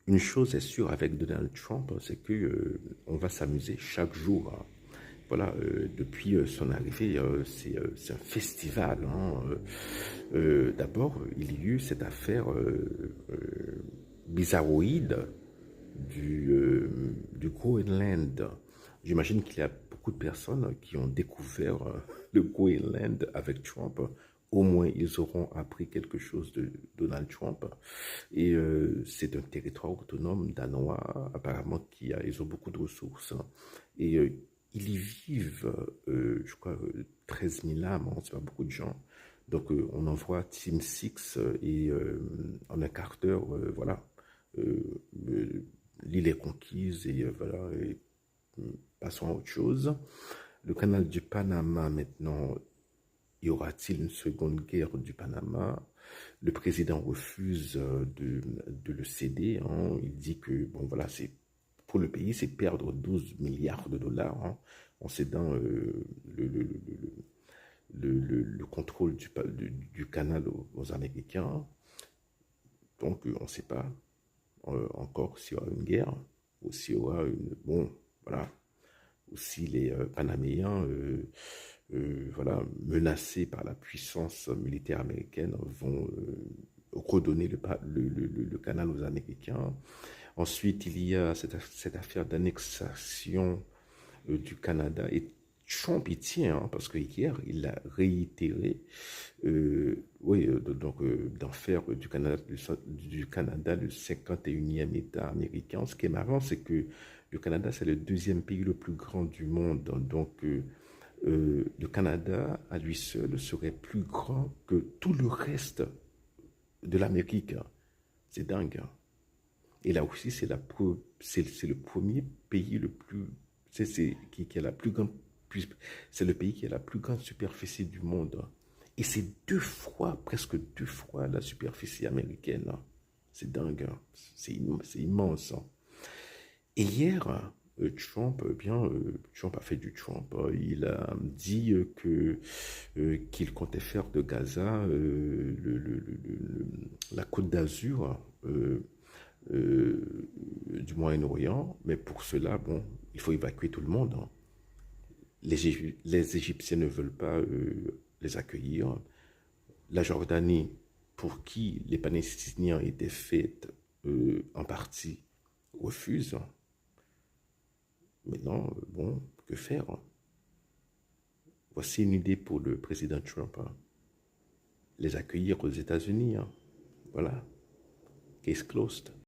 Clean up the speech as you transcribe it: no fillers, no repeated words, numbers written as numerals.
Une chose est sûre avec Donald Trump, c'est que on va s'amuser chaque jour, hein. Voilà, depuis son arrivée, c'est un festival, hein. D'abord, il y a eu cette affaire bizarroïde du Groenland. J'imagine qu'il y a beaucoup de personnes qui ont découvert le Groenland avec Trump. Au moins, ils auront appris quelque chose de Donald Trump. Et c'est un territoire autonome danois, apparemment, ils ont beaucoup de ressources. Et ils y vivent, je crois, 13 000 âmes, hein, c'est pas beaucoup de gens. Donc, on envoie Team Six et en un quart d'heure, voilà, euh, euh, l'île est conquise et voilà, et, passons à autre chose. Le canal du Panama, maintenant, y aura-t-il une seconde guerre du Panama? Le président refuse de le céder, hein. Il dit que, bon, voilà, c'est pour le pays, c'est perdre 12 milliards de dollars, hein, en cédant le, le, le, le contrôle du canal aux Américains. Donc, on ne sait pas encore s'il y aura une guerre ou s'il y aura une... Bon, voilà. Ou si les Panaméens, voilà, menacés par la puissance militaire américaine, vont redonner le canal aux Américains. Ensuite, il y a cette affaire d'annexation du Canada. Et Trump y tient, hein, parce que hier, il a réitéré, oui, donc d'en faire du Canada le 51e État américain. Ce qui est marrant, c'est que le Canada, c'est le deuxième pays le plus grand du monde. Donc, le Canada, à lui seul, serait plus grand que tout le reste de l'Amérique. C'est dingue, hein. Et là aussi, c'est le premier pays le plus, qui a la plus grande, c'est le pays qui a la plus grande superficie du monde. Et c'est presque deux fois la superficie américaine. C'est dingue, hein. C'est immense, hein. Et hier, Trump a fait du Trump. Il a dit qu'il comptait faire de Gaza la Côte d'Azur du Moyen-Orient, mais pour cela, bon, il faut évacuer tout le monde, hein. Les Égyptiens ne veulent pas les accueillir. La Jordanie, pour qui les Palestiniens étaient faits en partie, refuse. Maintenant, bon, que faire, hein? Voici une idée pour le président Trump, hein. Les accueillir aux États-Unis, hein. Voilà. Case closed.